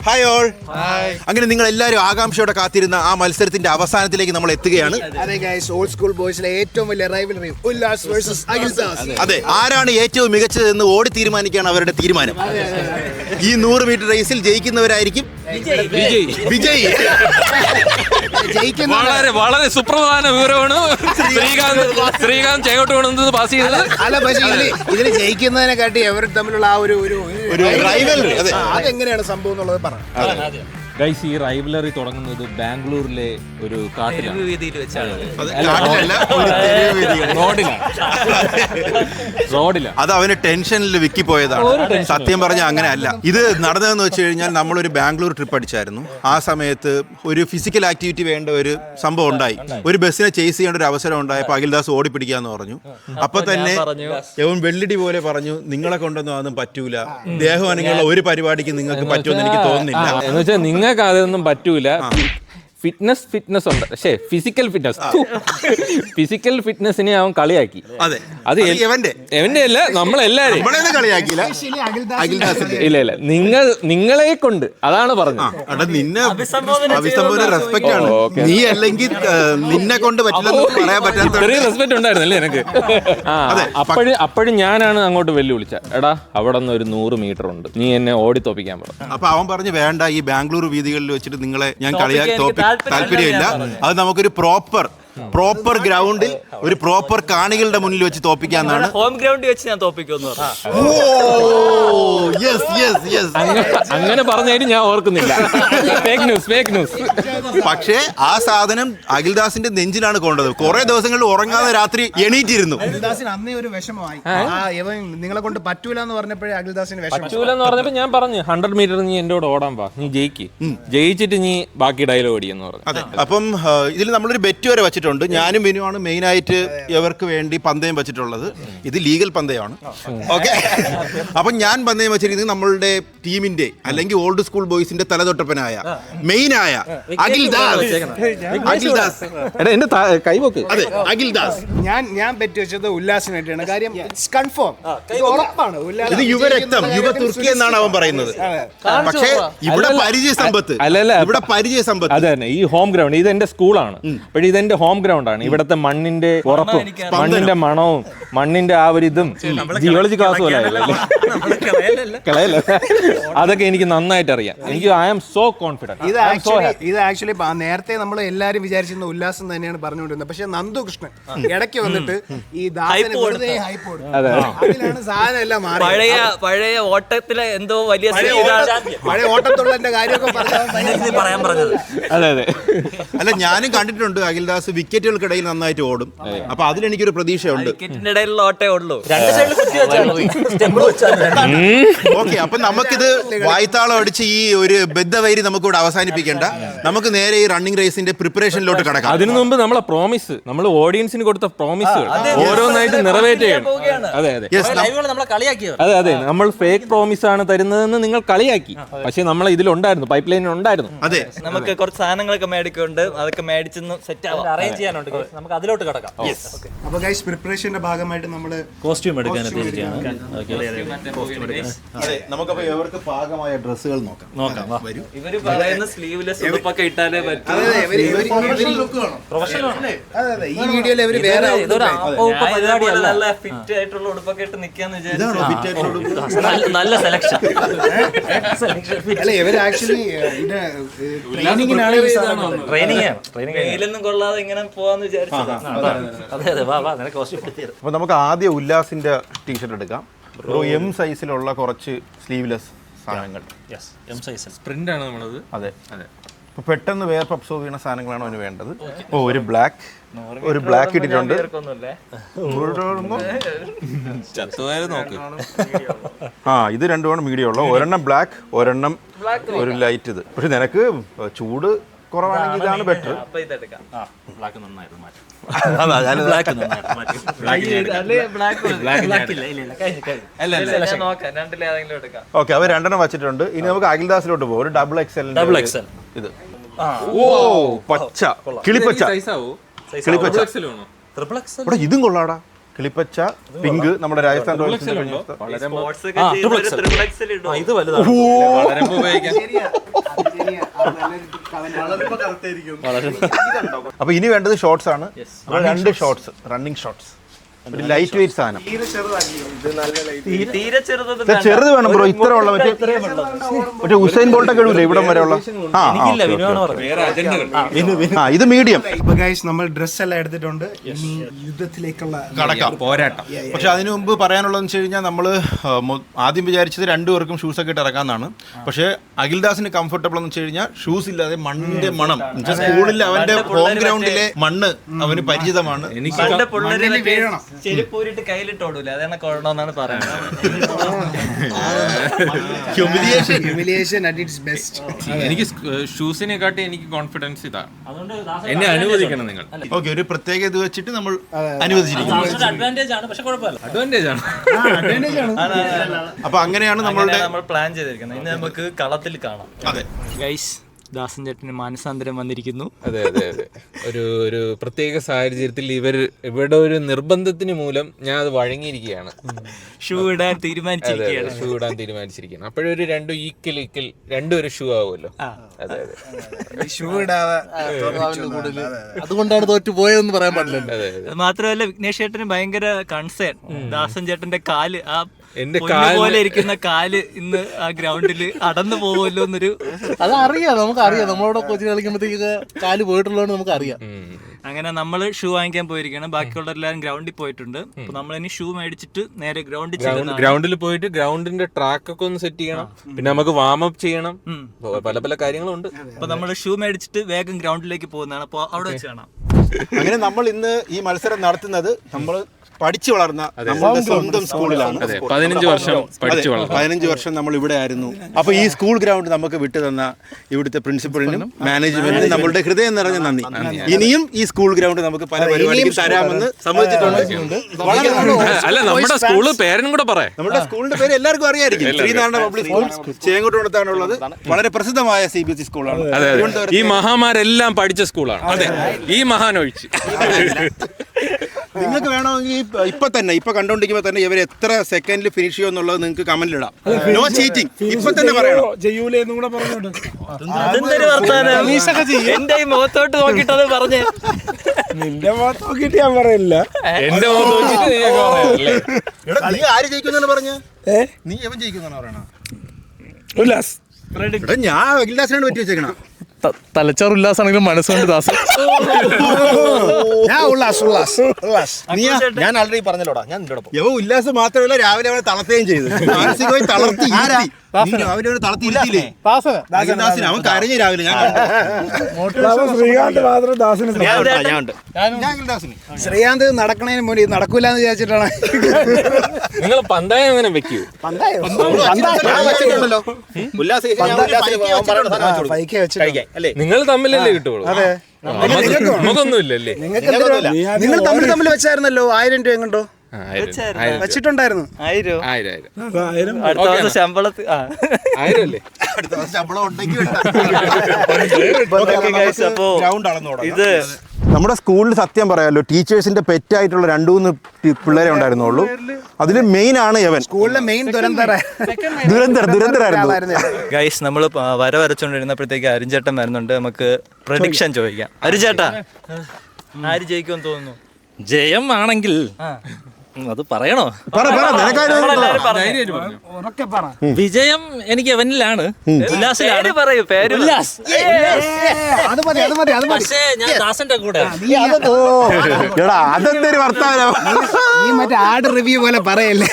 Hi all. അങ്ങനെ നിങ്ങൾ എല്ലാവരും ആകാംക്ഷയോടെ കാത്തിരുന്ന ആ മത്സരത്തിന്റെ അവസാനത്തിലേക്ക് നമ്മൾ എത്തുകയാണ്. ഓൾഡ് സ്കൂൾ ബോയ്സിലെ ഏറ്റവും വലിയ റൈവലറി ഉല്ലാസ് വേഴ്സസ് അഖിൽദാസ്. അതെ, ആരാണ് ഏറ്റവും മികച്ചതെന്ന് ഓടി തീരുമാനിക്കുകയാണ് അവരുടെ തീരുമാനം. ഈ 100 മീറ്റർ റേസിൽ ജയിക്കുന്നവരായിരിക്കും വിജയ്. വളരെ വളരെ സുപ്രധാന വിവരമാണ് ശ്രീകാന്ത് ചേകോട്ട് കൊണ്ടുവന്ന് പാസ് ചെയ്തത്. അല്ല, പക്ഷേ ഇതിൽ ജയിക്കുന്നതിനെ കാട്ടി അവർ തമ്മിലുള്ള ആ ഒരു റൈവലറി അതെങ്ങനെയാണ് സംഭവം എന്നുള്ളത് പറഞ്ഞു. ഗൈസ്, ഈ റൈവലറി തുടങ്ങുന്നത് ബാംഗ്ലൂരിലെ ഒരു കാട്ടിലാണ്. റോഡിലാണ്. അത് അവന് ടെൻഷനിൽ വിക്കിപ്പോയതാണ്. സത്യം പറഞ്ഞാൽ അങ്ങനെ അല്ല. ഇത് നടന്നതെന്ന് വെച്ച് കഴിഞ്ഞാൽ നമ്മളൊരു ബാംഗ്ലൂർ ട്രിപ്പ് അടിച്ചായിരുന്നു. ആ സമയത്ത് ഒരു ഫിസിക്കൽ ആക്ടിവിറ്റി വേണ്ട ഒരു സംഭവം ഉണ്ടായി. ഒരു ബസ്സിനെ ചേസ് ചെയ്യേണ്ട ഒരു അവസരം ഉണ്ടായപ്പോൾ അഖിൽദാസ് ഓടിപ്പിടിക്കാന്ന് പറഞ്ഞു. അപ്പൊ തന്നെ അവൻ വെള്ളിടി പോലെ പറഞ്ഞു, നിങ്ങളെ കൊണ്ടൊന്നും അതൊന്നും പറ്റൂല, ദേഹം അനങ്ങുള്ള ഒരു പരിപാടിക്ക് നിങ്ങൾക്ക് പറ്റുമെന്ന് എനിക്ക് തോന്നുന്നില്ല. എന്ന് വെച്ചാൽ നിങ്ങൾക്ക് അതൊന്നും പറ്റൂല. ഫിറ്റ്നസ് ഉണ്ട്, പക്ഷേ ഫിസിക്കൽ ഫിറ്റ്നസിനെ അവൻ കളിയാക്കി. അത് എവന്റെ അല്ല, നമ്മളെല്ലാരും ഇല്ല നിങ്ങളെ കൊണ്ട് അതാണ് പറഞ്ഞത്. നിന്നെ റെസ്പെക്ട് ആണ്. നീ അല്ലെങ്കിൽ നിന്നെ കൊണ്ട് പറ്റില്ലെന്ന് പറയാൻ പറ്റാത്ത ചെറിയ റെസ്പെക്ട് ഉണ്ടായിരുന്നല്ലേ എനിക്ക്. അപ്പോഴും ഞാനാണ് അങ്ങോട്ട് വെല്ലുവിളിച്ച, എടാ അവിടെ നിന്ന് ഒരു 100 മീറ്റർ ഉണ്ട്, നീ എന്നെ ഓടി തോപ്പിക്കാൻ പറഞ്ഞു. അപ്പൊ അവൻ പറഞ്ഞു, വേണ്ട, ഈ ബാംഗ്ലൂർ വീതികളിൽ വെച്ചിട്ട് നിങ്ങളെ ഞാൻ കളിയാക്കി താല്പര്യമില്ല, അത് നമുക്കൊരു പ്രോപ്പർ ഗ്രൗണ്ടിൽ ഒരു പ്രോപ്പർ കാണികളുടെ മുന്നിൽ വെച്ച് തോപ്പിക്കാന്നാണ്. ഹോം ഗ്രൗണ്ടിൽ വെച്ച് ഞാൻ തോപ്പിക്കുമെന്ന് പറഞ്ഞു. അങ്ങനെ പറഞ്ഞായിട്ട് ഞാൻ ഓർക്കുന്നില്ല. Fake news. പക്ഷേ ആ സാധനം അഖിൽദാസിന്റെ നെഞ്ചിലാണ് കൊണ്ടത്. കുറെ ദിവസങ്ങളിൽ ഉറങ്ങാതെ രാത്രി എണീറ്റിരുന്നു. അഖിൽദാസിന് അന്നേ ഒരു വിഷമമായി, നിങ്ങളെ കൊണ്ട് പറ്റൂല എന്ന് പറഞ്ഞപ്പോഴേ അഖിൽദാസിന് പറ്റൂല എന്ന് പറഞ്ഞപ്പോ ഞാൻ പറഞ്ഞു, 100 മീറ്റർ നീ എന്റെ കൂടെ ഓടാൻ പാ, നീ ജയിച്ചിട്ട് നീ ബാക്കി ഡയലോഗ് ഓടിയെന്ന് പറഞ്ഞു. അതെ, അപ്പം ഇതിൽ നമ്മളൊരു ബെറ്റ് വരെ വെച്ചിട്ടുണ്ട്. ഞാനും ബിനുവാണ് മെയിനായിട്ട് ഇവർക്ക് വേണ്ടി പന്തയം വെച്ചിട്ടുള്ളത്. ഇത് ലീഗൽ പന്തയമാണ്. ഓക്കെ, അപ്പം ഞാൻ പന്തയം വെച്ചിരിക്കുന്നത് നമ്മളുടെ ടീമിന്റെ അല്ലെങ്കിൽ ഓൾഡ് സ്കൂൾ ബോയ്സിന്റെ തലതൊട്ടപ്പനായ മെയിനായ അഖിൽദാസ്. എന്റെ കൈവക്ക്. അതെ, അഖിൽദാസ്. ഞാൻ ബെറ്റ് വെച്ചത് ഉല്ലാസിനായിട്ടാണ്. കാര്യം കൺഫേം, ഉറപ്പാണ്. ഇത് യുവരക്തം, യുവ തുർക്കി എന്നാണ് അവൻ പറയുന്നത്. പക്ഷേ ഇവിടെ പരിചയ സമ്പത്ത്. അതെ, ഈ ഹോം ഗ്രൗണ്ട് ഇത് എന്റെ സ്കൂളാണ്. പക്ഷേ ഇതെന്റെ ഹോം ഗ്രൗണ്ട് ആണ്. ഇവിടത്തെ മണ്ണിന്റെ ഉറപ്പും മണ്ണിന്റെ മണവും മണ്ണിന്റെ ആ ഒരു ഇതും ജിയോളജി ക്ലാസ് പോലെ കളയല്ല, അതൊക്കെ എനിക്ക് നന്നായിട്ട് അറിയാം. എനിക്ക് ഐ ആം സോ കോൺഫിഡന്റ്. ഇത് ആക്ച്വലി നേരത്തെ നമ്മൾ എല്ലാരും വിചാരിച്ചിരുന്ന ഉല്ലാസം തന്നെയാണ് പറഞ്ഞുകൊണ്ടിരുന്നത്. പക്ഷെ നന്ദു കൃഷ്ണൻ ഇടയ്ക്ക് വന്നിട്ട് ഈ അതിലാണ് സാധനം എല്ലാം മാറി. പഴയ ഓട്ടത്തിലെ എന്തോ വലിയ പഴയ ഓട്ടത്തുള്ളതിന്റെ കാര്യമൊക്കെ പറയാൻ പറഞ്ഞത്. അതെ. അല്ല, ഞാനും കണ്ടിട്ടുണ്ട് അഖിൽദാസ് വിക്കറ്റുകൾക്കിടയിൽ നന്നായിട്ട് ഓടും. അപ്പൊ അതിലെനിക്കൊരു പ്രതീക്ഷയുണ്ട്. ഓക്കെ, അപ്പൊ നമുക്കിത് വായ്ത്താളം അടിച്ച് ഈ ഒരു ബദ്ധവൈരി നമുക്കിവിടെ അവസാനിപ്പിക്കേണ്ട. നമുക്ക് നേരെ ഈ റണ്ണിംഗ് റേസിന്റെ പ്രിപ്പറേഷനിലോട്ട് കിടക്കാം. അതിനു മുമ്പ് നമ്മളെ പ്രോമിസ്, നമ്മൾ ഓഡിയൻസിന് കൊടുത്ത പ്രോമിസ് ഓരോന്നായിട്ട് നിറവേറ്റ് ചെയ്യണം. അതെ, നമ്മൾ ഫേക്ക് പ്രോമിസ് ആണ് തരുന്നതെന്ന് നിങ്ങൾ കളിയാക്കി. പക്ഷെ നമ്മൾ ഇതിലുണ്ടായിരുന്നു, പൈപ്പ് ലൈനിൽ ഉണ്ടായിരുന്നു. അതെ, നമുക്ക് കുറച്ച് സാധനങ്ങളൊക്കെ മേടിക്കുന്നുണ്ട്, അതൊക്കെ മേടിച്ചെന്ന് സെറ്റ് അറേഞ്ച് ചെയ്യാനുണ്ട്. നമുക്ക് അതിലോട്ട് കിടക്കാം. അപ്പോൾ ഗൈസ്, പ്രിപ്പറേഷന്റെ ഭാഗമായിട്ട് നമ്മൾ കോസ്റ്റ്യൂം എടുക്കാൻ എത്തിയിരിക്കുകയാണ്. നമുക്കപ്പോ ഇവർക്ക് പാകമായ ഡ്രസ്സുകൾ നോക്കാം. ഇവര് പറയുന്ന സ്ലീവ്ലെസ് ഉടുപ്പൊക്കെ ഇട്ടാലേ പറ്റൂ. ഈ വീഡിയോയിൽ ഇവര് വേറെ നല്ല ഫിറ്റ് ആയിട്ടുള്ള ഉടുപ്പൊക്കെ ഇട്ട് നിക്കാന്ന് വിചാരിച്ചു. നല്ല സെലക്ഷൻ. അല്ല, ഇവര് ആക്ച്വലി ട്രെയിനിങ്ങൊന്നും കൊള്ളാതെ ഇങ്ങനെ പോവാന്ന് വിചാരിച്ചത്. അപ്പൊ നമുക്ക് ആദ്യം ഉല്ലാസിന്റെ ടീഷർട്ട് എടുക്കാം. ഒരു എം സൈസിലുള്ള കുറച്ച് സ്ലീവ്ലെസ് സാധനങ്ങൾ. സ്പ്രിന്റ് ആണ് നമ്മളത്. അതെ. അപ്പൊ പെട്ടെന്ന് വേർപ്പ് അബ്സോർവ് ചെയ്യുന്ന സാധനങ്ങളാണ് അവന് വേണ്ടത്. ഒരു ബ്ലാക്ക് ഇട്ടിട്ടുണ്ട്. ഇത് രണ്ടുമാണ് മീഡിയം ഉള്ളത്. ഒരെണ്ണം ബ്ലാക്ക്, ഒരെണ്ണം ഒരു ലൈറ്റ്. ഇത് പക്ഷെ നിനക്ക് ചൂട് കുറവാണെങ്കിൽ ഇതാണ് ബെറ്റർ. ഓക്കെ, അവ രണ്ടെണ്ണം വെച്ചിട്ടുണ്ട്. ഇനി നമുക്ക് അഖിൽദാസിലോട്ട് പോകും. ഒരു ഡബിൾ എക്സൽ. ഇത് പച്ച കിളിപ്പച്ച. ഇതും കൊള്ളാടാ. കിളിപ്പച്ച, പിങ്ക്, നമ്മുടെ രാജസ്ഥാൻ റോയൽസിന്റെ സ്പോർട്സ് ഒക്കെ ചെയ്യുന്ന ഒരു triple XL ഇടുവോ? ഇത് വലുതാണ് വളരുമ്പോ ഉപയോഗിക്കാൻ. അപ്പൊ ഇനി വേണ്ടത് ഷോർട്സ് ആണ്. അപ്പോൾ 2 ഷോർട്സ്, റണ്ണിങ് ഷോർട്സ്, ഒരു ലൈറ്റ് വെയിറ്റ് സാധനം. തീരെ ചെറുതൊന്നും ഇത് ചെറുത് വേണം ബ്രോ, ഇത്ര ഉള്ള മറ്റേ ഉസൈൻ ബോൾട്ട് ഒക്കെ ഇടൂലേ ഇവിടം വരെ ഉള്ള. ഇത് മീഡിയം. ഇപ്പൊ ഗൈസ് നമ്മൾ ഡ്രസ് എല്ലാം എടുത്തിട്ടുണ്ട്, ഇനി യുദ്ധത്തിലേക്കുള്ള കടക്കാം, പോരാട്ടം. പക്ഷെ അതിനു മുമ്പ് പറയാനുള്ളതെന്ന് വെച്ച് കഴിഞ്ഞാൽ നമ്മൾ ആദ്യം വിചാരിച്ചത് 2 പേർക്കും ഷൂസ് ഒക്കെ ഇട്ട് ഇറക്കാന്നാണ്. പക്ഷെ അഖിൽദാസിന് കംഫർട്ടബിൾ എന്ന് വെച്ച് കഴിഞ്ഞാൽ ഷൂസ് ഇല്ലാതെ മണ്ണിന്റെ മണം, സ്കൂളിൽ അവന്റെ ഹോം ഗ്രൗണ്ടിലെ മണ്ണ് അവന് പരിചിതമാണ്. പണ്ട് പിള്ളേരെ ചെരുപ്പൂരിട്ട് കയ്യിലിട്ടോടൂല, അതാണ് കൊള്ളണമെന്നാണ് പറയുന്നത്. Humiliation at its best. എനിക്ക് ഷൂസിനെക്കാട്ടി എനിക്ക് കോൺഫിഡൻസ് ഇതാ, എന്നെ അനുവദിക്കണം നിങ്ങൾ. ഓക്കെ, ഒരു പ്രത്യേക ഇത് വെച്ചിട്ട് നമ്മൾ അനുവദിച്ചിരിക്കുന്നു. അഡ്വാൻറ്റേജ് ആണ്, പക്ഷെ കുഴപ്പമില്ല. അഡ്വാൻറ്റേജ് ആണ്. അപ്പൊ അങ്ങനെയാണ് നമ്മളുടെ നമ്മൾ പ്ലാൻ ചെയ്തിരിക്കുന്നത്. ഇനി നമുക്ക് കളത്തിൽ കാണാം. അതെ ഗൈസ്, ദാസൻ ചേട്ടന് മാനസാന്തരം വന്നിരിക്കുന്നു. അതെ അതെ അതെ, ഒരു പ്രത്യേക സാഹചര്യത്തിൽ ഇവരുടെ ഒരു നിർബന്ധത്തിന് മൂലം ഞാൻ അത് വഴങ്ങിയിരിക്കുകയാണ്. ഷൂ ഇടാൻ തീരുമാനിച്ചിരിക്കുകയാണ്. ഷൂ ഇടാൻ തീരുമാനിച്ചിരിക്കുകയാണ്. അപ്പോഴൊരു 2 ഈക്വൽ ഒരു ഷൂ ആവുമല്ലോ. അതെ അതെ, ഷൂ ഇടാതെ അതുകൊണ്ടാണ് തോറ്റു പോയതെന്ന് പറയാൻ പാടില്ല. അതെ അത് മാത്രമല്ല, വിഘ്നേഷ് ചേട്ടന് ഭയങ്കര കൺസേൺ. ദാസൻ ചേട്ടന്റെ കാല്, ആ എന്റെ പോലെ ഇരിക്കുന്ന കാല് ഇന്ന് ആ ഗ്രൗണ്ടിൽ അടന്നു പോകുമല്ലോ എന്നൊരു. അതറിയാം, നമുക്കറിയാം. നമ്മളോട് കൊച്ചിന് കളിക്കുമ്പോഴത്തേക്ക് കാല് പോയിട്ടുള്ളതുകൊണ്ട് നമുക്കറിയാം. അങ്ങനെ നമ്മൾ ഷൂ വാങ്ങിക്കാൻ പോയിരിക്കണം. ബാക്കിയുള്ള എല്ലാവരും ഗ്രൗണ്ടിൽ പോയിട്ടുണ്ട്. അപ്പൊ നമ്മൾ ഇനി ഷൂ മേടിച്ചിട്ട് നേരെ ഗ്രൗണ്ടിൽ പോയിട്ട് ഗ്രൗണ്ടിന്റെ ട്രാക്ക് ഒക്കെ ഒന്ന് സെറ്റ് ചെയ്യണം. പിന്നെ നമുക്ക് വാം അപ്പ് ചെയ്യണം. പല പല കാര്യങ്ങളുണ്ട്. അപ്പൊ നമ്മൾ ഷൂ മേടിച്ചിട്ട് വേഗം ഗ്രൗണ്ടിലേക്ക് പോകുന്നതാണ്. അപ്പൊ അവിടെ വെച്ച് കാണാം. അങ്ങനെ നമ്മൾ ഇന്ന് ഈ മത്സരം നടത്തുന്നത് നമ്മൾ പഠിച്ചു വളർന്ന നമ്മുടെ സ്വന്തം സ്കൂളിലാണ്. 15 വർഷം പഠിച്ചു വളർന്നു. 15 വർഷം നമ്മൾ ഇവിടെ ആയിരുന്നു. അപ്പൊ ഈ സ്കൂൾ ഗ്രൗണ്ട് നമുക്ക് വിട്ടു തന്ന ഇവിടുത്തെ പ്രിൻസിപ്പളിനും മാനേജ്മെന്റിനും നമ്മളുടെ ഹൃദയം നിറഞ്ഞ നന്ദി. ഇനിയും ഈ സ്കൂൾ ഗ്രൗണ്ട് നമുക്ക് പല പരിപാടിക്കും തരാമെന്ന് സമ്മതിച്ചിട്ടുണ്ട്. അല്ല, നമ്മുടെ സ്കൂള് പേരും കൂടെ പറയാം. നമ്മുടെ സ്കൂളിന്റെ പേര് എല്ലാവർക്കും അറിയായിരിക്കും. ശ്രീനാരായണ പബ്ലിക് സ്കൂൾ, ചേങ്കോട്ടുകൊടുത്താണുള്ളത്. വളരെ പ്രസിദ്ധമായ CBSE സ്കൂളാണ്. ഈ മഹാമാരെല്ലാം പഠിച്ച സ്കൂളാണ്. അതെ, ഈ മഹാനൊഴിച്ച്. നിങ്ങൾക്ക് വേണമെങ്കിൽ ഇപ്പൊ കണ്ടോണ്ടിരിക്കുമ്പോ തന്നെ ഇവർ എത്ര സെക്കൻഡിൽ ഫിനിഷ് ചെയ്യും എന്നുള്ളത് നിങ്ങൾക്ക് കമന്റിൽ ഇടാം. No cheating. ഇപ്പൊ തന്നെ പറയണം. ചെയ്യൂലെന്നും കൂടെ പറഞ്ഞോണ്ട് അതെന്തൊരു വർത്താനം. എന്റെ ഈ മുഖത്തോട്ട് നോക്കിട്ടത് പറഞ്ഞേ. നിന്റെ മുഖത്ത് നോക്കിട്ട് ഞാൻ പറയില്ല. എന്റെ മുഖത്ത് നോക്കിയിട്ട് നീ ആര് ജയിക്കുന്നാണ് പറഞ്ഞ? നീ എവൻ ജയിക്കുന്നാണ് പറയണ? ഉല്ലാസ് ഞാൻ അഖിൽദാസിനാണ് പറ്റി വെച്ചേക്കണ. തലച്ചോറ് ഉല്ലാസാണെങ്കിലും മനസ്സുകൊണ്ട് ദാസം. ഞാൻ ആൾറെഡി പറഞ്ഞല്ലോടാ, ഞാൻ യവ ഉല്ലാസം മാത്രമല്ല, രാവിലെ അവനെ തളർത്തുകയും ചെയ്തു. മാനസികമായി തളർത്തി രാവിലെ അവനെ തളർത്തിയില്ലേ ദാസന്. അവൻ കരഞ്ഞു രാവിലെ. ഞാൻ ശ്രീകാന്ത് മാത്രം ദാസന്. ശ്രീകാന്ത് നടക്കണേന് മുന്നേ നടക്കൂലെന്ന് വിചാരിച്ചിട്ടാണ്. നിങ്ങൾ പന്തായം അങ്ങനെ വെക്കൂ. നിങ്ങൾ തമ്മിലല്ലേ കിട്ടുള്ളൂ. നമുക്കൊന്നുമില്ലല്ലേ. നിങ്ങൾ തമ്മിൽ വെച്ചായിരുന്നല്ലോ 1000 രൂപ എങ്ങോട്ടോ വെച്ചിട്ടുണ്ടായിരുന്നു. 1000 അടുത്ത ദിവസം ശമ്പളത്തിൽ 1000 അല്ലേ? ശമ്പളം ഉണ്ടെങ്കിൽ ഇത് നമ്മുടെ സ്കൂളിൽ സത്യം പറയാമല്ലോ, ടീച്ചേഴ്സിന്റെ പെറ്റായിട്ടുള്ള 2-3 പിള്ളേരെ ഉണ്ടായിരുന്നുള്ളൂ. അതിൽ മെയിൻ ആണ് യവൻ. സ്കൂളിലെ മെയിൻ ദുരന്തരായിരുന്നു. ഗൈസ്, നമ്മൾ വരച്ചോണ്ടിരുന്നപ്പോഴത്തേക്ക് അരുൺചേട്ടൻ വരുന്നുണ്ട്. നമുക്ക് പ്രഡിക്ഷൻ ചോദിക്കാം. അരുൺചേട്ടാ, ആര് ജയിക്കുമെന്ന് തോന്നുന്നു? ജയം ആണെങ്കിൽ അത് പറയണോ? വിജയം എനിക്ക് അവനിലാണ്. ഉല്ലാസിലാണ്. പറയൂ പേര്. ഉല്ലാസ്. പക്ഷേ ഞാൻ ദാസന്റെ കൂടെ. അതെന്തൊരു വർത്താനം. നീ മറ്റേ ആഡ് റിവ്യൂ പോലെ പറയല്ലേ.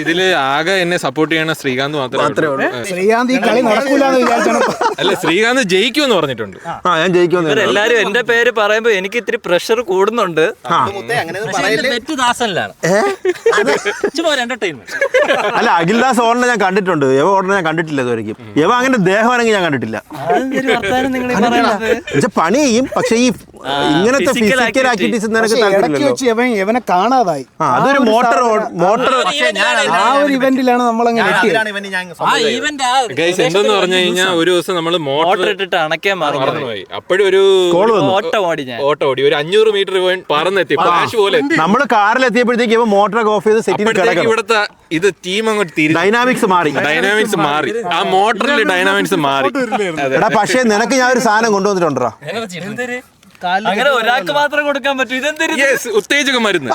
ഇതില് ആകെ എന്നെ സപ്പോർട്ട് ചെയ്യണ ശ്രീകാന്ത് മാത്രമേ ഉള്ളൂ. ശ്രീകാന്ത് ഈ കളി നടക്കൂലെന്ന് വിചാരിച്ചാണ്. അല്ല, ശ്രീകാന്ത് ജയിക്കുമെന്ന് പറഞ്ഞിട്ടുണ്ട്. ഞാൻ ജയിക്കുമെന്ന്. എല്ലാരും എന്റെ പേര് പറയുമ്പോ എനിക്ക് ഇത്തിരി പ്രഷർ കൂടുന്നുണ്ട്. തെറ്റ് ദാസനിലാണ്. എന്റർടൈൻമെന്റ്. അല്ല, അഖിൽദാസ് ഓർണ ഞാൻ കണ്ടിട്ടുണ്ട്. യവ ഓർണ ഞാൻ കണ്ടിട്ടില്ല ഇതുവരെയും. യവ അങ്ങനെ ദേഹമാണെങ്കിൽ ഞാൻ കണ്ടിട്ടില്ല. പണി ചെയ്യും, പക്ഷെ ഈ ഇങ്ങനത്തെ ഫിസിക്കൽ ആക്ടിവിറ്റീസ് നിനക്ക് ഇടയ്ക്ക് താല്പര്യമില്ലല്ലോ. വെച്ച് ഇവനെ കാണാതായി. അതൊരു മോട്ടോർ ആ ഒരു ഇവന്റിലാണ് നമ്മളങ്ങ് ഞെട്ടിയത്. ആ ഈവന്റ് ഗൈസ് എന്തെന്ന് പറഞ്ഞു കഴിഞ്ഞാൽ ഒരു ദിവസം നമ്മൾ മോട്ടർ ഇട്ടിട്ട് അണക്കാൻ മറന്നുപോയി. അപ്പോഴും ഒരു ഓട്ടം ഓടി ഞാൻ ഓട്ടം ഓടി ഒരു 500 മീറ്റർ പോയി പറന്നെത്തി ഫ്ലാഷ് പോലെ എത്തി. നമ്മള് കാറിലെത്തിയപ്പോഴത്തേക്ക് ഇവ മോട്ടറൊക്കെ ഓഫ് ചെയ്ത് സെറ്റിൽ അപ്പോഴത്തേക്ക് ഇവിടുത്തെ ഇത് ടീം അങ്ങോട്ട് തിരിച്ചു. ഡൈനാമിക്സ് മാറി. ആ മോട്ടറിൽ ഡൈനാമിക്സ് മാറി. എടാ പക്ഷേ നിനക്ക് ഞാൻ ഒരു സാധനം കൊണ്ടുവന്നിട്ടുണ്ടോ? അങ്ങനെ ഒരാൾക്ക് മാത്രം കൊടുക്കാൻ പറ്റും. ഇതെന്തൊരു യെസ്, ഉത്തേജക മരുന്ന്.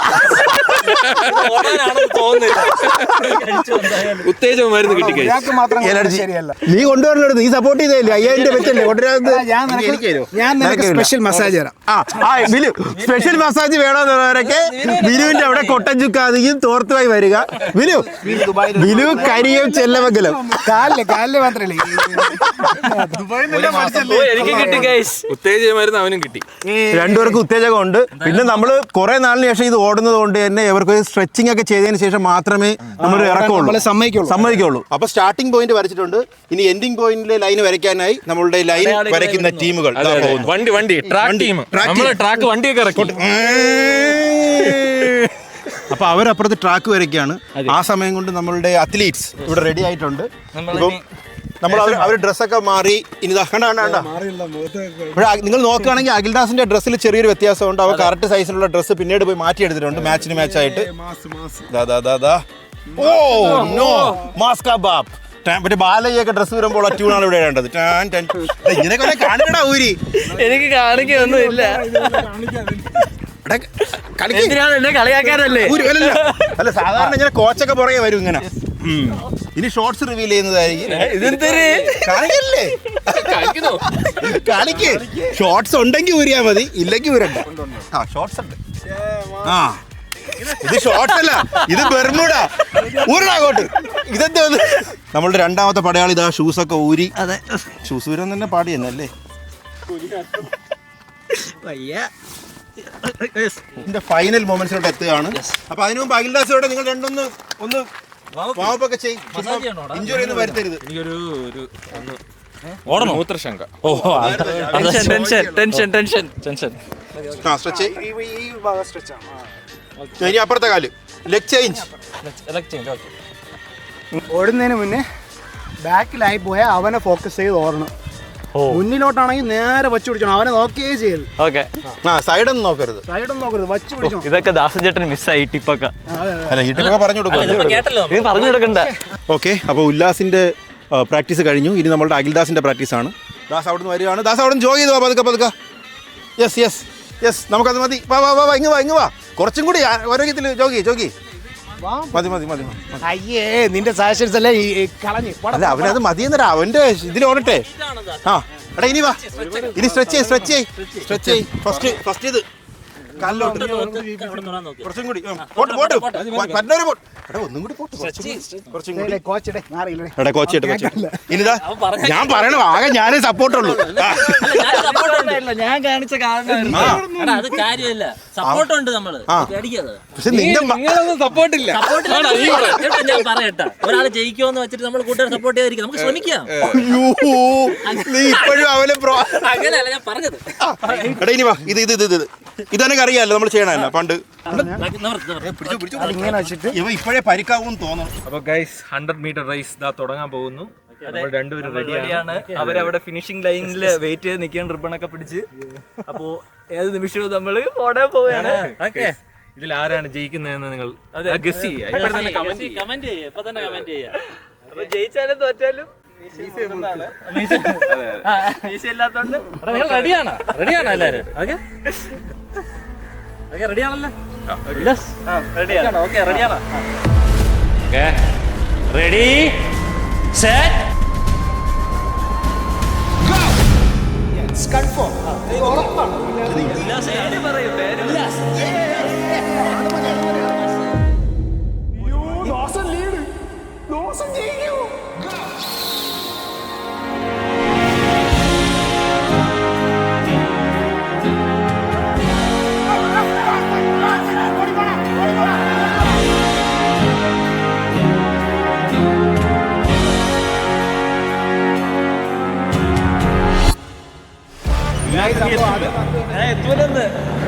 ഉത്തേജക മരുന്ന് കിട്ടി guys. ഒരാൾക്ക് മാത്രം എനർജി ശരിയല്ല. നീ കൊണ്ടുവരണോ? നീ സപ്പോർട്ട് ചെയ്തല്ലേ? 5000 വെച്ചല്ലേ കൊണ്ടുവരാൻ? ഞാൻ നിനക്ക് സ്പെഷ്യൽ മസാജ് തരാം. ബിലു സ്പെഷ്യൽ മസാജ് വേണമെന്നുള്ളവരൊക്കെ ബിലുവിന്റെ അവിടെ കൊട്ടൻ ചുക്കാതിയും തോർത്തുമായി വരിക. ബിലു കരിയും ചെല്ലമംഗലം. കാലില് മാത്രല്ലേ. എനിക്ക് കിട്ടി ഗൈസ്. ഉത്തേജക മരുന്ന് അവനും കിട്ടി. രണ്ടുപേർക്കും ഉത്തേജകം ഉണ്ട്. പിന്നെ നമ്മൾ കുറെ നാളിന് ശേഷം ഇത് ഓടുന്നത് കൊണ്ട് തന്നെ ഇവർക്ക് സ്ട്രെച്ചിങ് ഒക്കെ ചെയ്തതിന് ശേഷം മാത്രമേ നമ്മൾ ഇറക്കുള്ളൂ, സമ്മതിക്കുള്ളൂ. അപ്പൊ സ്റ്റാർട്ടിംഗ് പോയിന്റ് വരച്ചിട്ടുണ്ട്. ഇനി എൻഡിങ് പോയിന്റിലെ ലൈൻ വരയ്ക്കാനായി നമ്മളുടെ ലൈൻ വരയ്ക്കുന്ന ടീമുകൾ വണ്ടി ട്രാക്ക് ടീം ട്രാക്ക് വണ്ടിയൊക്കെ ഇറക്കി. അപ്പൊ അവരപ്പുറത്ത് ട്രാക്ക് വരയ്ക്കാണ്. ആ സമയം കൊണ്ട് നമ്മളുടെ അത്ലീറ്റ്സ് ഇവിടെ റെഡി ആയിട്ടുണ്ട്. ഇപ്പം നമ്മൾ അവർ ഡ്രസ്സൊക്കെ മാറി. ഇനി കണ്ട നിങ്ങൾ നോക്കുകയാണെങ്കിൽ അഖിൽദാസിന്റെ ഡ്രസ്സിൽ ചെറിയൊരു വ്യത്യാസമുണ്ട്. അവ കറക്റ്റ് സൈസിലുള്ള ഡ്രസ്സ് പിന്നീട് പോയി മാറ്റി എടുത്തിട്ടുണ്ട് മാച്ചിന് മാച്ചായിട്ട്. Oh no മാസ്കാ bap. മറ്റേ ബാലയ്യൊക്കെ ഡ്രസ്സ് വരുമ്പോൾ ആ ട്യൂണാണ് ഇവിടെ വേണ്ടത്. ഇങ്ങനെയൊക്കെ കാണിക്കടാ ഊരി. എനിക്ക് കാണിക്കൊന്നും ഇല്ല. കളിയാക്കാനല്ലേ? അല്ല സാധാരണ ഇങ്ങനെ കോച്ചൊക്കെ പുറകെ വരും ഇങ്ങനെ. ഇനി ഷോർട്സ് റിവീൽ ചെയ്യുന്നതായിരിക്കും. കാണിക്ക്. ഷോർട്സ് ഉണ്ടെങ്കിൽ ഊരിയാ മതി, ഇല്ലെങ്കിൽ ഊരണ്ട. ഷോർട്സ് ഉണ്ട്. ഇത് ഷോർട്സ് അല്ല, ഇത് ബെർമുഡാ. ഊരണാകോട്ട്. ഇതെന്താ നമ്മളുടെ രണ്ടാമത്തെ പടയാളി ഇതാ ഷൂസൊക്കെ ഊരി. ഷൂസ് ഊരാൻ തന്നെ പാടി തന്നെയല്ലേ. ഇതിന്റെ ഫൈനൽ മൊമെന്റ്സിലോട്ട് എത്തുകയാണ്. അപ്പൊ അതിനു മുമ്പ് അഖിൽദാസോടെ നിങ്ങൾ രണ്ടൊന്ന് ഒന്ന് വാമപ്പൊക്കെ ചെയ്യും. ഇഞ്ചുറി ഒന്നും വരുത്തരുത്. മൂത്രശങ്ക. ഇനി അപ്പുറത്തെ കാല് ലെഗ് ചേഞ്ച്. ഓടുന്നതിന് മുന്നേ ബാക്കിലായി പോയാൽ അവനെ ഫോക്കസ് ചെയ്ത് ഓടണം. മുന്നിലോട്ടാണെങ്കിൽ നേരെ വച്ചു പിടിച്ചോണം. അവനെ നോക്കുകയേ ചെയ്ത്. സൈഡൊന്നും നോക്കരുത്. സൈഡൊന്നും നോക്കരുത്, വച്ചു പിടിച്ചോണം. ഇതൊക്കെ ദാസൻ ചേട്ടൻ മിസ്സായി. ടിപ്പൊക്കെ അല്ല ഹിറ്റൊക്കെ പറഞ്ഞു കൊടുക്കും. പറഞ്ഞു കൊടുക്കണ്ട. ഓക്കെ, അപ്പോൾ ഉല്ലാസിന്റെ പ്രാക്ടീസ് കഴിഞ്ഞു. ഇനി നമ്മളുടെ അഖിൽദാസിന്റെ പ്രാക്ടീസ് ആണ്. ദാസ് അവിടെ നിന്ന് വരികയാണ്. ദാസ് അവിടെ നിന്ന് ജോഗ് ചെയ്തു പതുക്കെ പതുക്കെ. യെസ് യെസ് യെസ്, നമുക്കത് മതി. വാ വാ വാ ഇങ്ങ് വാ ഇങ്ങ് വാ. കുറച്ചും കൂടി ആരോഗ്യത്തിൽ ജോഗി. മതി. അയ്യേ, നിന്റെ സജഷൻസ് അല്ലേ കളഞ്ഞു. അല്ല അവനത് മതിയെന്നടാ, അവന്റെ ഇതിൽ ഓടട്ടെ. എടാ ഇനി വാ, ഇനി സ്ട്രെച്ച് ചെയ്യ്. ഫസ്റ്റ് ഇത് കാലിലോട്ട് കുറച്ചും കൂടി ഒന്നും കൂടി ഇനിതാ ഞാൻ പറയണ ആകെ ഞാനേ സപ്പോർട്ടുള്ളൂ. ഞാൻ കാണിച്ച അത് കാര്യമില്ല. സപ്പോർട്ട് ഉണ്ട് നമ്മള്. പക്ഷെ നിന്റെ സപ്പോർട്ടില്ല. ഞാൻ പറയട്ടെ, ഒരാൾ ജയിക്കുമെന്ന് വെച്ചിട്ട് നമ്മൾ കൂട്ടുകാർ സപ്പോർട്ട് ചെയ്തിരിക്കും. നമുക്ക് ശ്രമിക്കാം. നീ ഇപ്പോഴും അവനെ അങ്ങനെയല്ല ഞാൻ പറഞ്ഞത്. എടാ ഇനി വാ, ഇതെനിക്ക് അറിയാമല്ലോ നമ്മൾ ചെയ്യണല്ലോ പണ്ട്. ഇവ ഇപ്പോഴേ പരിക്കാവും തോന്നുന്നു. അപ്പൊ ഗൈസ് 100 മീറ്റർ റേസ് ഇതാ തുടങ്ങാൻ പോകുന്നു. നമ്മൾ രണ്ടുപേരും റെഡിയാണ്. അവരവിടെ ഫിനിഷിംഗ് ലൈനിൽ വെയിറ്റ് ചെയ്ത് നിൽക്കാൻ റിബണൊക്കെ പിടിച്ച്. അപ്പോ ഏത് നിമിഷവും നമ്മള് ഓടാൻ പോവുകയാണ്. ഇതിൽ ആരാണ് ജയിക്കുന്നതെന്ന് നിങ്ങൾ ഗസ് ചെയ്യുക. കമന്റ് ചെയ്യാം. അപ്പൊ ജയിച്ചാലും തോറ്റാലും ഇല്ലാത്തോണ്ട് റെഡിയാണ് എല്ലാരും. റെഡിയാണല്ലോ. റെഡിയാണ്. ഓക്കെ റെഡിയാണ്. Ready set confirm. പറയൂ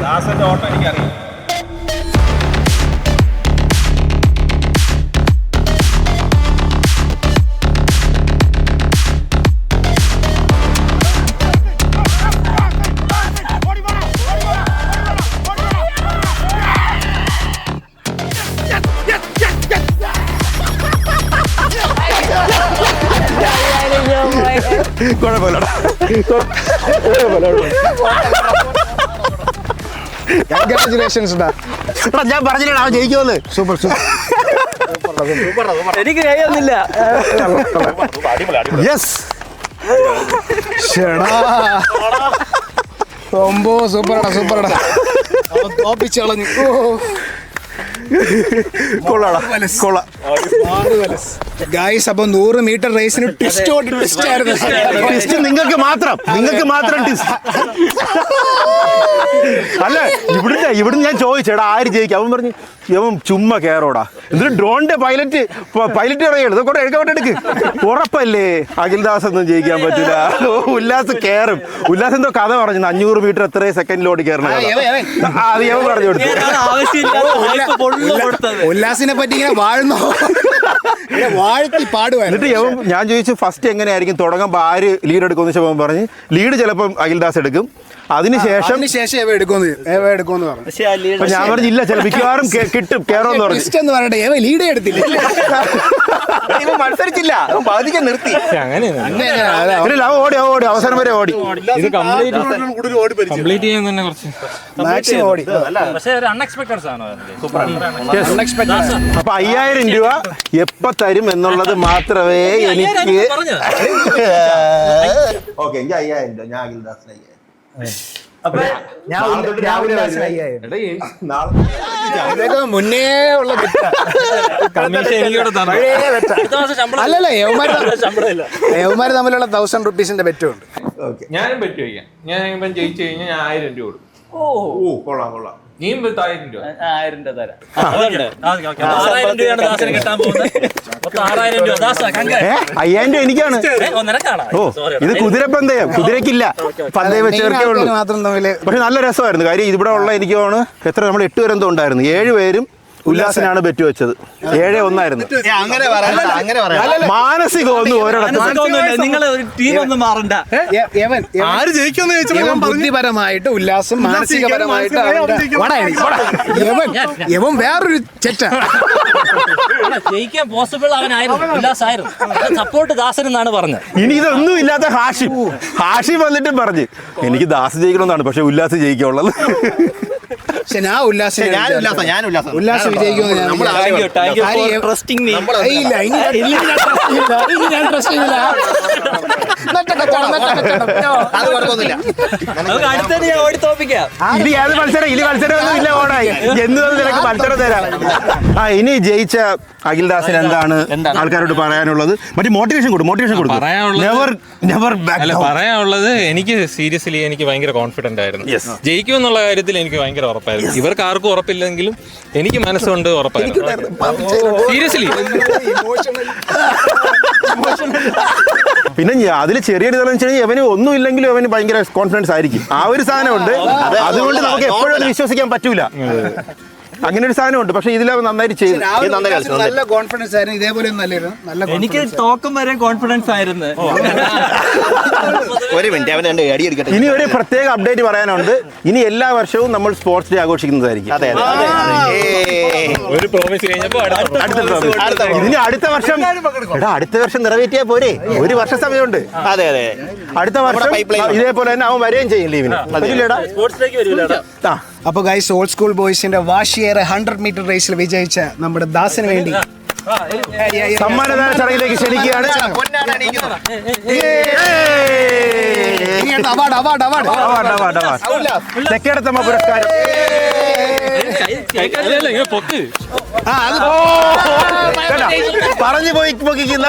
ദാസന്റെ ഓട്ടം എനിക്കറിയാം. കൺഗ്രാറ്റുലേഷൻസ് ഞാൻ പറഞ്ഞില്ല അവൻ ജയിക്കുമെന്ന്. സൂപ്പർ സൂപ്പർ എനിക്ക് കഴിയുന്നില്ല. യെസ് കൊമ്പോ സൂപ്പറാടാ സൂപ്പറാടാ തോപ്പിച്ച് കളഞ്ഞു. ഗായ്സ് അപ്പൊ 100 മീറ്റർ റേസിന് ട്വിസ്റ്റ് ആയിരുന്നു. നിങ്ങൾക്ക് മാത്രം ടിസ്റ്റ്. അല്ല ഇവിടുന്ന് ഞാൻ ചോദിച്ചേടാ ആര് ജയിക്കും. അവൻ പറഞ്ഞു ഇവൻ ചുമ്മാ കയറോടാ. എന്നിട്ട് ഡ്രോണിന്റെ പൈലറ്റ് അറിയണം. ഇതൊക്കെ എടുക്ക്. ഉറപ്പല്ലേ അഖിൽദാസ് ഒന്നും ജയിക്കാൻ പറ്റില്ല. ഉല്ലാസ് കയറും. ഉല്ലാസ് എന്തോ കഥ പറഞ്ഞു 500 മീറ്റർ എത്ര സെക്കൻഡിൽ ഓടി കയറണം. അത് ഞാൻ പറഞ്ഞു കൊടുത്തു. ഉല്ലാസിനെ പറ്റി ഇങ്ങനെ വാഴുന്നോ വാഴ്ത്തി പാടുവാ. എന്നിട്ട് ഞാൻ ചോദിച്ചു ഫസ്റ്റ് എങ്ങനെയായിരിക്കും തുടങ്ങുമ്പോൾ ആര് ലീഡ് എടുക്കുമെന്ന് വെച്ചാൽ പറഞ്ഞ് ലീഡ് ചിലപ്പം അഖിൽദാസ് എടുക്കും. അതിനുശേഷം എടുക്കുമെന്ന് പറഞ്ഞു. അപ്പൊ ഞാൻ പറഞ്ഞില്ല ചില മിക്കവാറും കിട്ടും കയറുമെന്ന് പറഞ്ഞു. എന്ന് പറയട്ടെ ലീഡ് എടുത്തില്ല. മത്സരിച്ചില്ല ബാധിക്കാൻ നിർത്തി. അങ്ങനെ ഓടി അവസാനം വരെ ഓടി. ഇത് കംപ്ലീറ്റ് ചെയ്യാൻ തന്നെ കുറച്ച് മാക്സിമം ഓടി. പക്ഷേ ഒരു അൺഎക്സ്പെക്ടഡ് സാധനം. അപ്പൊ 5000 രൂപ എപ്പോ തരും എന്നുള്ളത് മാത്രമേ എനിക്ക്. ഓക്കെ എനിക്ക് 5000 രൂപ. ഞാൻ അഖിൽദാസിന് 5000. മുന്നേ ഉള്ള കമ്മീഷൻ എനിക്കിവിടെ തരണം. അല്ലല്ല യവന്മാര് തമ്മിലുള്ള 1000 റുപ്പീസിന്റെ ബെറ്റും ഉണ്ട്. ഞാനും പറ്റു വയ്ക്കാം. ഞാൻ ഇപ്പം ജയിച്ചു കഴിഞ്ഞാൽ ഞാൻ 1000 രൂപ കൊടുക്കും. കൊള്ളാം. നീയും 1000 രൂപ. 1000 രൂപ തരാം. 6000 രൂപയാണ് ദാസന് കിട്ടാൻ പോകുന്നത്. 6000 രൂപ ദാസ 5000 രൂപ എനിക്കാണ്. ഇത് കുതിരപ്പന്തയം. കുതിരക്കില്ല പന്തയം വെച്ചേർക്കേ ഉള്ളൂ. മാത്രം തമ്മില് പക്ഷെ നല്ല രസമായിരുന്നു കാര്യം. ഇവിടെ ഉള്ള എനിക്ക് തോന്നുന്നു എത്ര നമ്മൾ 8 പേരെന്തോ ഉണ്ടായിരുന്നു. 7 പേരും ഉല്ലാസിനാണ് ബെറ്റ് വെച്ചത്. 7-1 മാനസിക ഒന്നും ഒരിടത്ത്. നിങ്ങൾ ഒരു ടീം ഒന്നും മാറണ്ട. ആര് ജയിക്കുമെന്ന് ചോദിച്ചപ്പോൾ ബുദ്ധിപരമായിട്ട് ഉല്ലാസം മാനസികപരമായിട്ട് യവൻ വേറൊരു ചെറ്റ. ജയിക്കാൻ പോസിബിൾ അവനായിരുന്നു, ഉല്ലാസായിരുന്നു. സപ്പോർട്ട് ദാസൻ എന്നാണ് പറഞ്ഞത്. ഇനി ഇതൊന്നും ഇല്ലാത്ത ഹാഷിം വന്നിട്ടും പറഞ്ഞ് എനിക്ക് ദാസ് ജയിക്കണമെന്നാണ് പക്ഷെ ഉല്ലാസ് ജയിക്കാനുള്ളത്. പക്ഷെ ഞാൻ ഉല്ലാസ് വിജയിക്കുമെന്ന് ഇനി ഏത് മത്സരമൊന്നും ഇല്ല. ഓടായി എന്ന് നിനക്ക് മത്സരം തരാം. ഇനി ജയിച്ച അഖിൽദാസിന് എന്താണ് ആൾക്കാരോട് പറയാനുള്ളത്? മറ്റേ മോട്ടിവേഷൻ കൊടുക്കും. പറയാനുള്ളത് എനിക്ക് സീരിയസ്ലി എനിക്ക് ഭയങ്കര കോൺഫിഡന്റ് ആയിരുന്നു. ജയിക്കുമെന്നുള്ള കാര്യത്തിൽ എനിക്ക് ഭയങ്കര ഉറപ്പായിരുന്നു. ഇവർക്ക് ആർക്കും ഉറപ്പില്ലെങ്കിലും എനിക്ക് മനസ്സുകൊണ്ട് ഉറപ്പായിരുന്നു. സീരിയസ്ലി. പിന്നെ അതിൽ ചെറിയൊരു ഇതെന്ന് വെച്ചാൽ അവന് ഒന്നും ഇല്ലെങ്കിലും അവന് ഭയങ്കര കോൺഫിഡൻസ് ആയിരിക്കും. ആ ഒരു സാധനമുണ്ട്. അതുകൊണ്ട് നമുക്ക് എപ്പോഴും വിശ്വസിക്കാൻ പറ്റൂല. അങ്ങനെ ഒരു സാധനമുണ്ട്. പക്ഷെ ഇതിൽ നന്നായിട്ട് ചെയ്തു. നല്ല കോൺഫിഡൻസ് ആയിരുന്നു. ഇതേപോലെ നല്ല എനിക്ക് തോക്കം വരെ കോൺഫിഡൻസ് ആയിരുന്നു. ഇനി ഒരു പ്രത്യേക അപ്ഡേറ്റ് പറയാനുണ്ട്. ഇനി എല്ലാ വർഷവും നമ്മൾ സ്പോർട്സ് ഡേ ആഘോഷിക്കുന്നതായിരിക്കും. ഒരു പ്രോമിസ് കഴിഞ്ഞപ്പോൾ ഇതിന് അടുത്ത വർഷം നിറവേറ്റിയാൽ പോരെ. ഒരു വർഷ സമയമുണ്ട്. അടുത്ത വർഷം ഇതേപോലെ തന്നെ അവൻ വരികയും ചെയ്യും ലീവിന്. അപ്പൊ ഗൈസ് ഓൾഡ് സ്കൂൾ ബോയ്സിന്റെ വാശിയേറെ 100 മീറ്റർ റേസിൽ വിജയിച്ച നമ്മുടെ ദാസിന് വേണ്ടി സമ്മാനദാന ചടങ്ങിലേക്ക് ക്ഷണിക്കുകയാണ്. തെക്കേടത്തമ്മ പുരസ്കാരം. പറഞ്ഞു പോയി പൊക്കിക്കുന്ന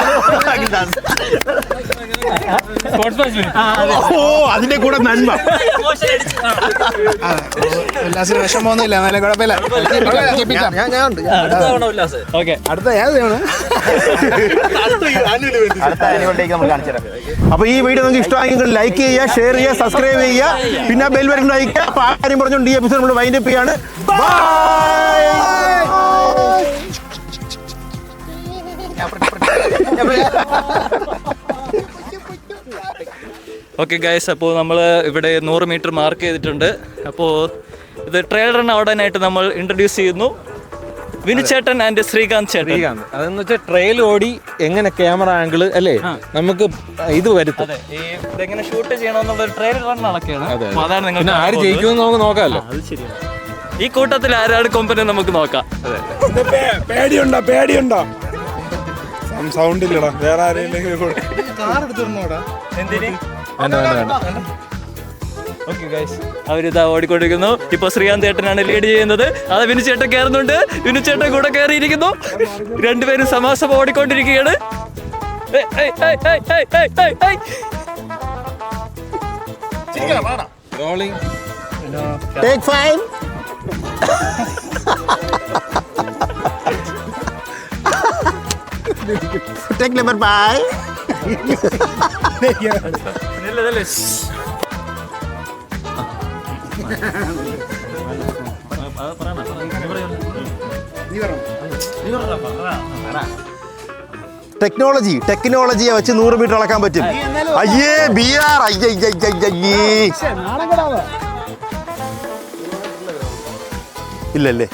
ഓ അതിന്റെ കൂടെ നന്മ. ഉല്ലാസിന് വിഷമമൊന്നുമില്ല, എന്നാലും കുഴപ്പമില്ല. ഓക്കെ അടുത്ത ഏതാണ്? അപ്പൊ ഈ വീഡിയോ നിങ്ങൾക്ക് ഇഷ്ടമായെങ്കിൽ ലൈക്ക് ചെയ്യുക, ഷെയർ ചെയ്യുക, സബ്സ്ക്രൈബ് ചെയ്യുക, പിന്നെ ബെൽ ബട്ടൺ അയക്കുക. അപ്പൊ ആ കാര്യം പറഞ്ഞുകൊണ്ട് ഈ എപ്പിസോഡ് നമ്മൾ വൈൻഡ് അപ്പ് ചെയ്യാണ്. ഓക്കെ ഗൈസ്, അപ്പോൾ നമ്മൾ ഇവിടെ 100 മീറ്റർ മാർക്ക് ചെയ്തിട്ടുണ്ട്. അപ്പോൾ ഇത് ട്രയൽ റൺ ഓടാനായിട്ട് നമ്മൾ ഇൻട്രൊഡ്യൂസ് ചെയ്യുന്നു വിനു ചേട്ടൻ ആൻഡ് ശ്രീകാന്ത് ചേട്ടൻ. അതെന്ന് വെച്ചാൽ ട്രെയിൽ ഓടി എങ്ങനെ ക്യാമറ ആംഗിൾ അല്ലേ നമുക്ക് ഇത് വരുത്തും. അതെ, ഈ ഇതെങ്ങനെ ഷൂട്ട് ചെയ്യണമെന്നുള്ള ഒരു ട്രയൽ റൺ നടക്കുകയാണ്. അപ്പോൾ അതാണ് നിങ്ങൾ പിന്നെ ആര് ജയിക്കുമെന്ന് നമുക്ക് നോക്കാമല്ലോ. ഈ കൂട്ടത്തിൽ ആരാണ് കൊമ്പനെ നമുക്ക് നോക്കാം. പേടിയുണ്ടോ സൗണ്ട് ഇല്ലടാ, വേറെ ആരെങ്കിലും കാർ എടുത്തിരുന്നോടാ. ഓക്കെ ഗൈസ്, അവരിതാ ഓടിക്കൊണ്ടിരിക്കുന്നു. ഇപ്പൊ ശ്രീകാന്ത് ചേട്ടനാണ് ലീഡ് ചെയ്യുന്നത്. അത് വിനു ചേട്ടൻ കയറുന്നുണ്ട്, വിനു ചേട്ടൻ കൂടെ കയറിയിരിക്കുന്നു. രണ്ടുപേരും സമാസം ഓടിക്കൊണ്ടിരിക്കുകയാണ്. റോളിംഗ്. Take 5. Take number 5. ടെക്നോളജിയെ വെച്ച് 100 മീറ്റർ അളക്കാൻ പറ്റും. അയ്യേ ബിആർ അയ്യേ ഇല്ലല്ലേ.